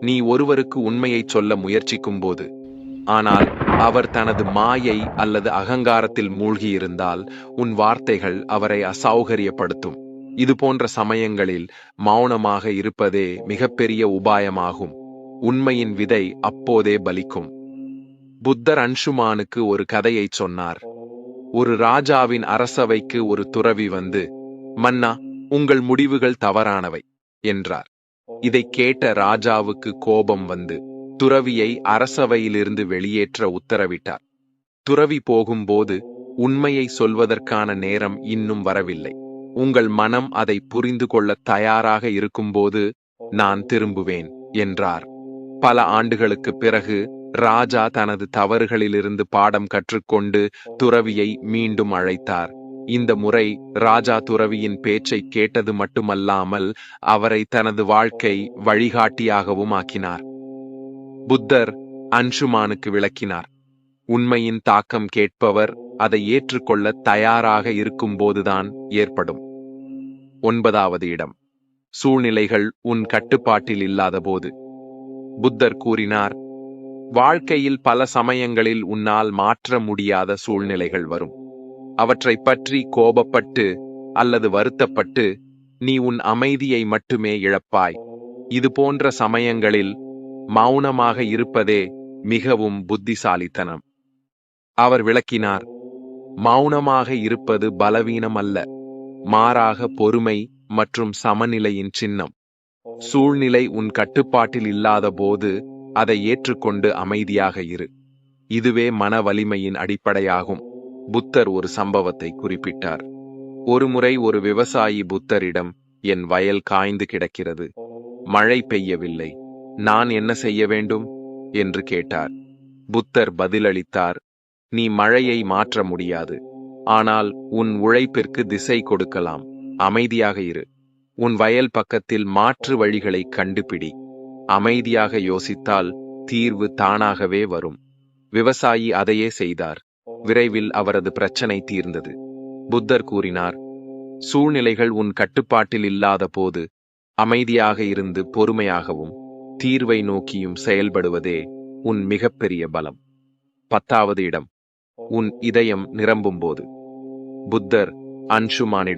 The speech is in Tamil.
நீ ஒருவருக்கு உண்மையை சொல்ல முயற்சிக்கும்போது, ஆனால் அவர் தனது மாயை அல்லது அகங்காரத்தில் மூழ்கியிருந்தால் உன் வார்த்தைகள் அவரை அசௌகரியப்படுத்தும். இதுபோன்ற சமயங்களில் மௌனமாக இருப்பதே மிகப்பெரிய உபாயமாகும். உண்மையின் விதை அப்போதே பலிக்கும். புத்தர் அன்சுமானுக்கு ஒரு கதையைச் சொன்னார். ஒரு ராஜாவின் அரசவைக்கு ஒரு துறவி வந்து, மன்னா, உங்கள் முடிவுகள் தவறானவை என்றார். இதைக் கேட்ட ராஜாவுக்கு கோபம் வந்து துறவியை அரசவையிலிருந்து வெளியேற்ற உத்தரவிட்டார். துறவி போகும்போது, உண்மையை சொல்வதற்கான நேரம் இன்னும் வரவில்லை. உங்கள் மனம் அதை புரிந்து கொள்ள தயாராக இருக்கும்போது நான் திரும்புவேன் என்றார். பல ஆண்டுகளுக்குப் பிறகு ராஜா தனது தவறுகளிலிருந்து பாடம் கற்றுக்கொண்டு துறவியை மீண்டும் அழைத்தார். இந்த முறை ராஜா துறவியின் பேச்சை கேட்டது மட்டுமல்லாமல் அவரை தனது வாழ்க்கை வழிகாட்டியாகவும் ஆக்கினார். புத்தர் அன்சுமானுக்கு விளக்கினார். உண்மையின் தாக்கம் கேட்பவர் அதை ஏற்றுக்கொள்ள தயாராக இருக்கும்போதுதான் ஏற்படும். 9வது இடம். சூழ்நிலைகள் உன் கட்டுப்பாட்டில் இல்லாதபோது. புத்தர் கூறினார், வாழ்க்கையில் பல சமயங்களில் உன்னால் மாற்ற முடியாத சூழ்நிலைகள் வரும். அவற்றைப் பற்றி கோபப்பட்டு அல்லது வருத்தப்பட்டு நீ உன் அமைதியை மட்டுமே இழப்பாய். இது போன்ற சமயங்களில் மௌனமாக இருப்பதே மிகவும் புத்திசாலித்தனம். அவர் விளக்கினார், மௌனமாக இருப்பது பலவீனம் அல்ல, மாறாக பொறுமை மற்றும் சமநிலையின் சின்னம். சூழ்நிலை உன் கட்டுப்பாட்டில் இல்லாத போது அதை ஏற்றுக்கொண்டு அமைதியாக இரு. இதுவே மன வலிமையின் அடிப்படையாகும். புத்தர் ஒரு சம்பவத்தை குறிப்பிட்டார். ஒருமுறை ஒரு விவசாயி புத்தரிடம், என் வயல் காய்ந்து கிடக்கிறது, மழை பெய்யவில்லை, நான் என்ன செய்ய வேண்டும் என்று கேட்டார். புத்தர் பதிலளித்தார், நீ மழையை மாற்ற முடியாது, ஆனால் உன் உழைப்பிற்கு திசை கொடுக்கலாம். அமைதியாக இரு. உன் வயல் பக்கத்தில் மாற்று வழிகளை கண்டுபிடி. அமைதியாக யோசித்தால் தீர்வு தானாகவே வரும். விவசாயி அதையே செய்தார். விரைவில் அவரது பிரச்சனை தீர்ந்தது. புத்தர் கூறினார், சூழ்நிலைகள் உன் கட்டுப்பாட்டில் இல்லாத போது அமைதியாக இருந்து பொறுமையாகவும் தீர்வை நோக்கியும் செயல்படுவதே உன் மிகப்பெரிய பலம். 10வது இடம். உன் இதயம் நிரம்பும்போது. புத்தர் அன்சுமானிடம்